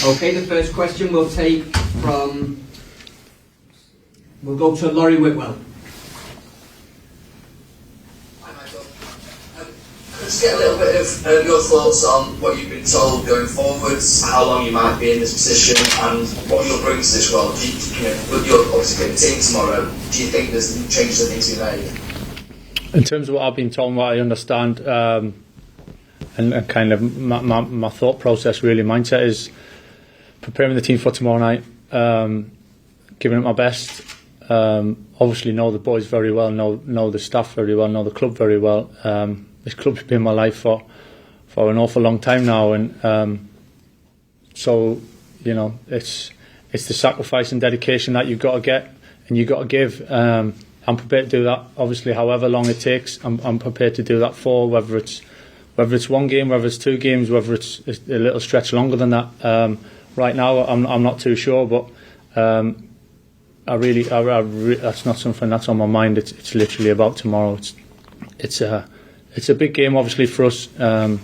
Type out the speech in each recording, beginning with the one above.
Okay, the first question we'll go to Laurie Whitwell. Hi Michael. Let's get a little bit of your thoughts on what you've been told going forwards, how long you might be in this position, and what you'll bring to this role. You're obviously getting the team tomorrow. Do you think there's changes that need to be made? In terms of what I've been told, what I understand, and kind of my thought process, really, mindset is preparing the team for tomorrow night, giving it my best. Obviously know the boys very well, know the staff very well, know the club very well. This club's been in my life for an awful long time now, and so it's the sacrifice and dedication that you've got to get and you've got to give. I'm prepared to do that. Obviously, however long it takes, I'm prepared to do that for, whether it's one game, whether it's 2 games, whether it's a little stretch longer than that. Right now, I'm not too sure, but that's not something that's on my mind. It's literally about tomorrow. It's a big game, obviously, for us in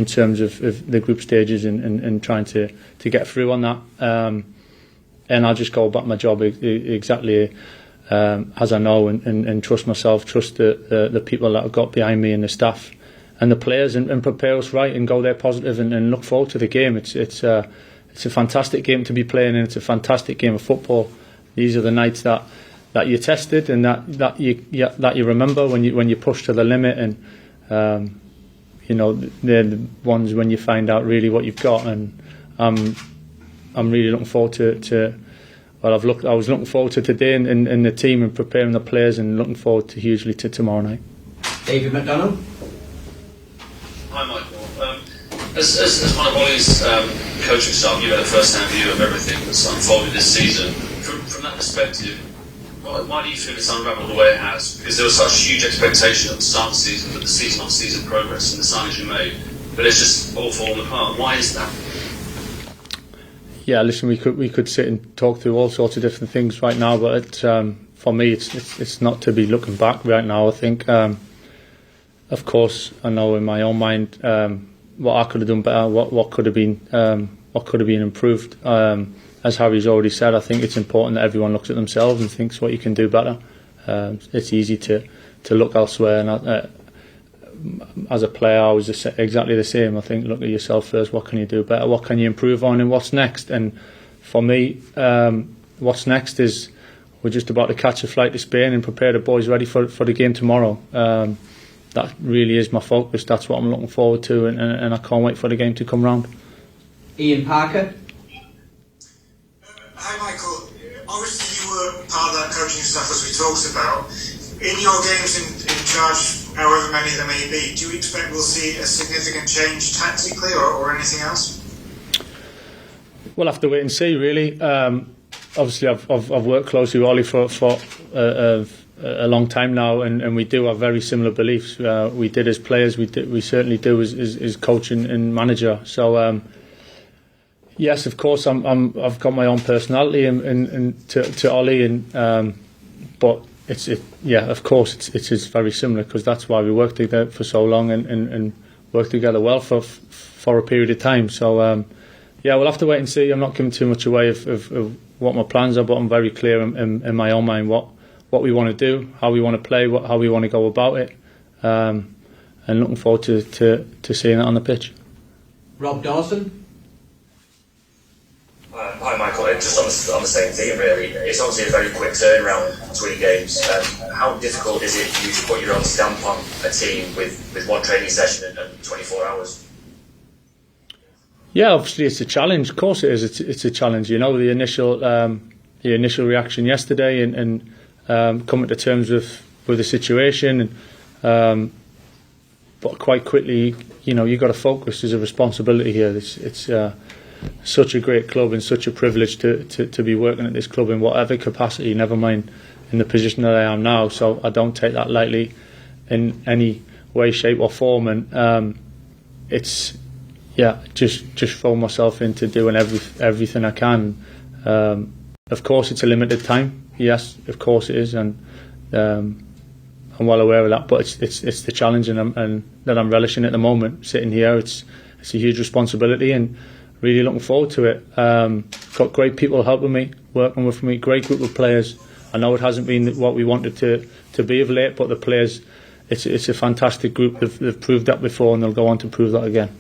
terms of the group stages and trying to get through on that. And I'll just go about my job exactly as I know, and trust myself, trust the people that I've got behind me and the staff and the players, and prepare us right and go there positive and look forward to the game. It's a fantastic game to be playing, and it's a fantastic game of football. These are the nights that you're tested and that you remember when you push to the limit, and they're the ones when you find out really what you've got. And I'm really looking forward to I was looking forward to today and the team and preparing the players, and looking forward to hugely to tomorrow night. David McDonald. Hi Michael. As one of Ollie's coaching staff, you had a first-hand view of everything that's unfolded this season. From that perspective, why do you feel it's unravelled the way it has? Because there was such huge expectation at the start of the season for the season-on-season progress and the signings you made, but it's just all fallen apart. Why is that? Yeah, listen, we could sit and talk through all sorts of different things right now, but for me, it's not to be looking back right now. I think, of course, I know in my own mind what I could have done better, what could have been improved. As Harry's already said, I think it's important that everyone looks at themselves and thinks what you can do better. It's easy to look elsewhere, and as a player, I was exactly the same. I think, look at yourself first. What can you do better? What can you improve on? And what's next? And for me, what's next is we're just about to catch a flight to Spain and prepare the boys ready for the game tomorrow. That really is my focus. That's what I'm looking forward to, and I can't wait for the game to come round. Ian Parker. Hi Michael, obviously you were part of that coaching staff as we talked about. In your games in charge, however many there may be, do you expect we'll see a significant change tactically or anything else? We'll have to wait and see, really. Obviously I've worked closely with Ollie for a long time now, and we do have very similar beliefs. We did as players, we certainly do as coach and manager. So yes, of course, I've got my own personality and to Ollie, but of course, it's very similar, because that's why we worked together for so long and worked together well for a period of time. So we'll have to wait and see. I'm not giving too much away of what my plans are, but I'm very clear in my own mind what we want to do, how we want to play, how we want to go about it, and looking forward to seeing it on the pitch. Rob Dawson. Hi Michael, just on the same theme really. It's obviously a very quick turnaround between games. How difficult is it for you to put your own stamp on a team with one training session and 24 hours? Yeah, obviously it's a challenge. Of course it is. It's a challenge. The initial reaction yesterday, and coming to terms with the situation, and but quite quickly, you've got to focus. There's a responsibility here. It's such a great club and such a privilege to be working at this club in whatever capacity, never mind in the position that I am now. So I don't take that lightly in any way, shape or form, and it's just throw myself into doing everything I can. Of course it's a limited time, yes, of course it is, and I'm well aware of that, but it's the challenge and that I'm relishing at the moment. Sitting here, it's a huge responsibility, and really looking forward to it. Got great people helping me, working with me, great group of players. I know it hasn't been what we wanted to be of late, but the players, it's a fantastic group. They've proved that before, and they'll go on to prove that again.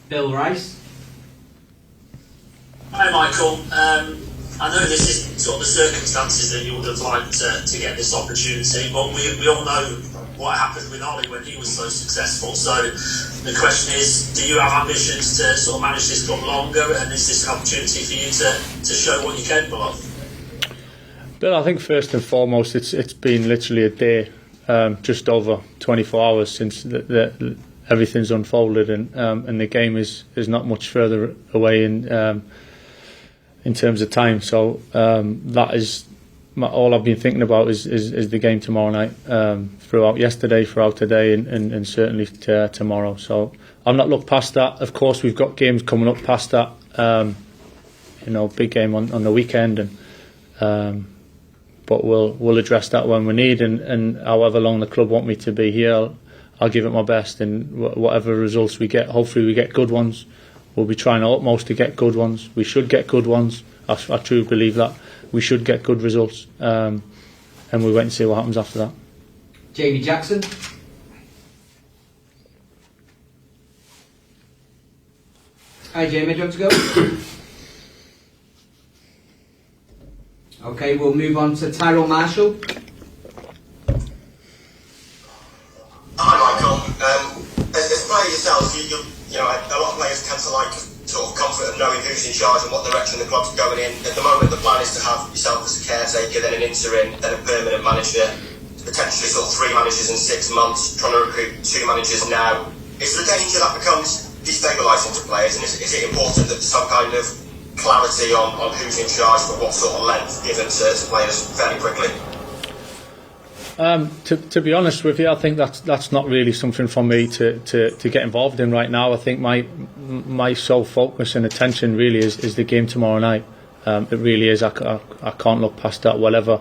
Bill Rice. Hi Michael, I know this isn't sort of the circumstances that you would have liked to get this opportunity, but we all know what happened with Ollie when he was so successful. So the question is, do you have ambitions to sort of manage this club longer, and is this an opportunity for you to show what you're capable of? Bill, I think first and foremost, it's been literally a day, just over 24 hours since everything's unfolded, and the game is not much further away in terms of time. So that is all I've been thinking about is the game tomorrow night, throughout yesterday, throughout today, and certainly tomorrow. So I've not looked past that. Of course, we've got games coming up past that. Big game on the weekend, but we'll address that when we need. And however long the club want me to be here, I'll give it my best. And whatever results we get, hopefully we get good ones. We'll be trying our utmost to get good ones. We should get good ones. I truly believe that. We should get good results, and we'll wait and see what happens after that. Jamie Jackson. Hi Jamie, do you want to go? Okay, we'll move on to Tyrone Marshall. Hi Michael. As a player yourself, you know, a lot of players tend to like sort of comfort of knowing who's in charge and what direction the club's going in. At the moment, the plan is to have yourself as a caretaker, then an interim, then a permanent manager, potentially sort of 3 managers in 6 months, trying to recruit 2 managers now. Is there a danger that becomes destabilising to players, and is it important that there's some kind of clarity on who's in charge for what sort of length given to players fairly quickly? To be honest with you, I think that's not really something for me to get involved in right now. I think my sole focus and attention really is the game tomorrow night. It really is. I can't look past that. Whatever.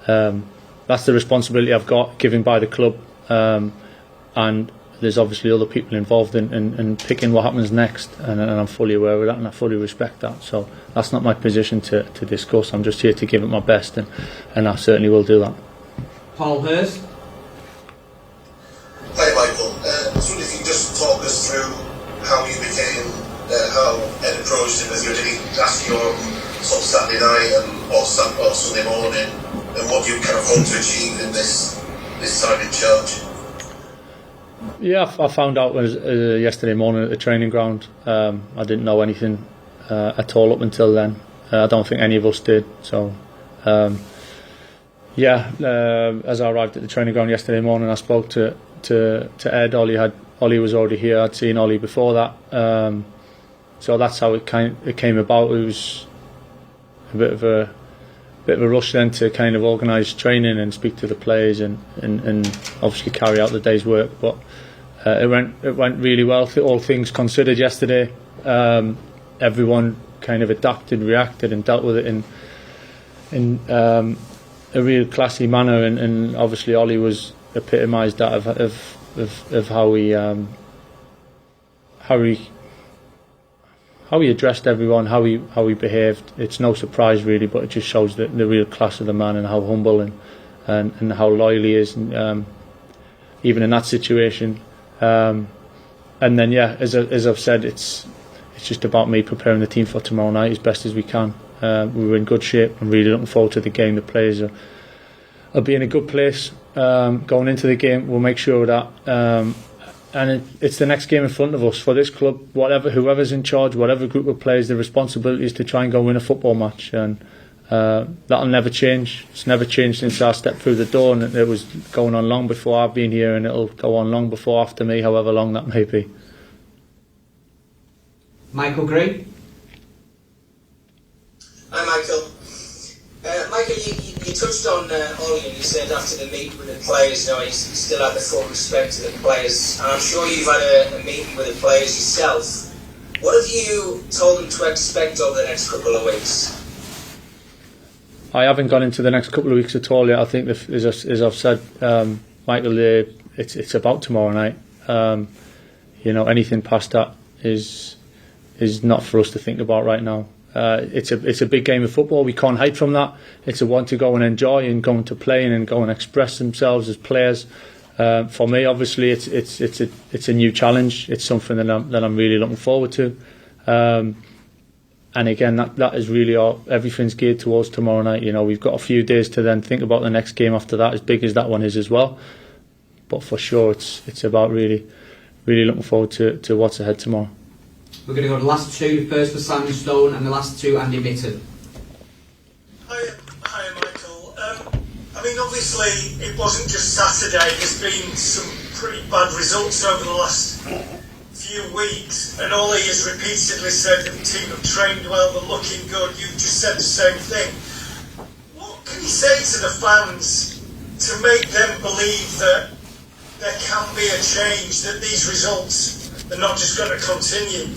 That's the responsibility I've got given by the club, and there's obviously other people involved in picking what happens next, and I'm fully aware of that, and I fully respect that. So that's not my position to discuss. I'm just here to give it my best, and I certainly will do that. Paul Hurst. Hi Michael. I was wondering if you could just talk us through how you became, how Ed approached him as you did ask you on sort of Saturday night or Sunday morning, and what you kind of hope to achieve in this time in charge. Yeah, I found out yesterday morning at the training ground. I didn't know anything at all up until then. I don't think any of us did. So, as I arrived at the training ground yesterday morning, I spoke to Ed. Ollie was already here. I'd seen Ollie before that. So that's how it came about. It was a bit of a rush then to kind of organise training and speak to the players and obviously carry out the day's work. But it went really well. All things considered yesterday, everyone kind of adapted, reacted, and dealt with it in a real classy manner. And obviously Ollie was epitomised that of how he addressed everyone, how he behaved. It's no surprise really, but it just shows the real class of the man and how humble and how loyal he is, and, even in that situation. And then as I've said, it's just about me preparing the team for tomorrow night as best as we can. We were in good shape. I'm really looking forward to the game. The players will be in a good place going into the game. We'll make sure of that. And it's the next game in front of us for this club. Whoever's in charge, whatever group of players, the responsibility is to try and go win a football match, and that'll never change. It's never changed since I stepped through the door, and it was going on long before I've been here, and it'll go on long before after me, however long that may be. Michael Gray. Hi Michael. Michael, you touched on Ollie, and you said after the meeting with the players, he still had the full respect to the players, and I'm sure you've had a meeting with the players yourself. What have you told them to expect over the next couple of weeks? I haven't gone into the next couple of weeks at all yet. I think, as I've said, Michael, it's about tomorrow night. Anything past that is is not for us to think about right now. It's a big game of football. We can't hide from that. It's a one to go and enjoy and go into playing and go and express themselves as players. For me, obviously, it's a new challenge. It's something that I'm really looking forward to. And again, that is really everything's geared towards tomorrow night. You know, we've got a few days to then think about the next game after that, as big as that one is as well. But for sure, it's about really looking forward to what's ahead tomorrow. We're going to go to the last two. First for Simon Stone and the last two Andy Mitten. Hi, Michael. I mean, obviously, it wasn't just Saturday. There's been some pretty bad results over the last few weeks, and Ollie has repeatedly said that the team have trained well, they're looking good. You've just said the same thing. What can you say to the fans to make them believe that there can be a change, that these results are not just going to continue?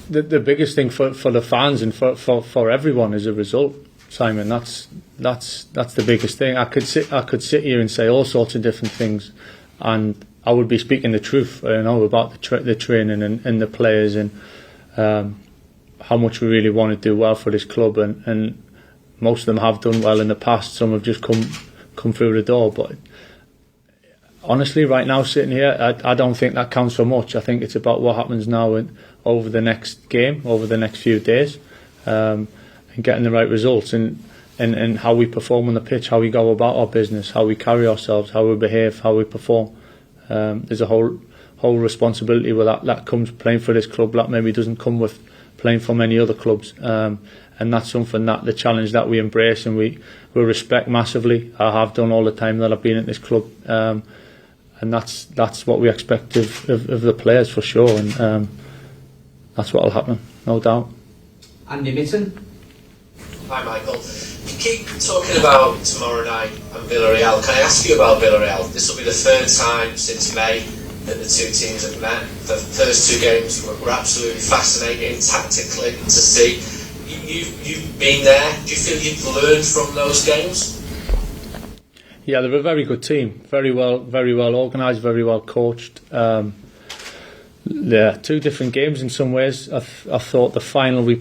The biggest thing for the fans and for everyone is a result, Simon. That's the biggest thing. I could sit here and say all sorts of different things, and I would be speaking the truth, you know, about the training and the players and how much we really want to do well for this club. And most of them have done well in the past. Some have just come through the door. But honestly, right now, sitting here, I don't think that counts for much. I think it's about what happens now over the next game, over the next few days, and getting the right results and how we perform on the pitch, how we go about our business, how we carry ourselves, how we behave, how we perform. There's a whole responsibility with that comes playing for this club that maybe doesn't come with playing for many other clubs, and that's something that the challenge that we embrace and we respect massively. I have done all the time that I've been at this club, and that's what we expect of the players for sure, and that's what will happen, no doubt. Andy Mitten. Hi Michael. You keep talking about tomorrow night and Villarreal. Can I ask you about Villarreal? This will be the third time since May that the two teams have met. The first two games were absolutely fascinating tactically to see. You've been there. Do you feel you've learned from those games? Yeah, they're a very good team. Very well organised, very well coached. Yeah, two different games in some ways. I thought the final we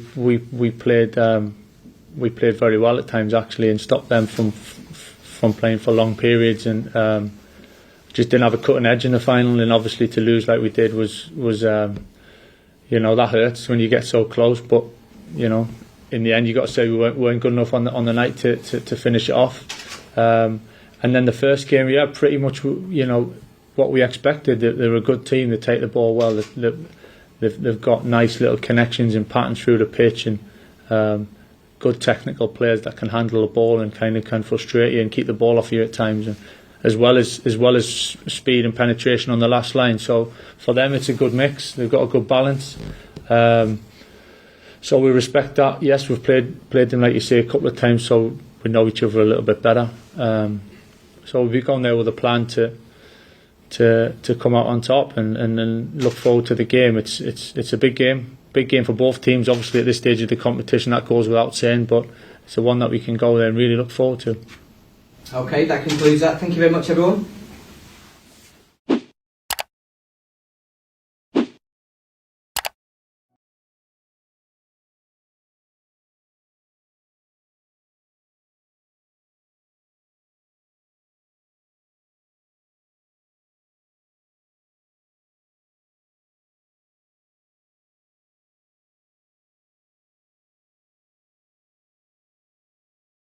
played very well at times actually, and stopped them from playing for long periods, and just didn't have a cutting edge in the final. And obviously to lose like we did was you know, that hurts when you get so close. But you know, in the end, you got to say we weren't good enough on the night to finish it off. And then the first game, yeah, pretty much, you know, what we expected. They're a good team. They take the ball well. They've got nice little connections and patterns through the pitch, and good technical players that can handle the ball and kind of can frustrate you and keep the ball off you at times, and as well as speed and penetration on the last line. So for them, it's a good mix. They've got a good balance. So we respect that. Yes, we've played them, like you say, a couple of times, so we know each other a little bit better. So we've gone there with a plan to come out on top and then look forward to the game. It's a big game for both teams. Obviously, at this stage of the competition, that goes without saying, but it's the one that we can go there and really look forward to. Okay, that concludes that. Thank you very much, everyone.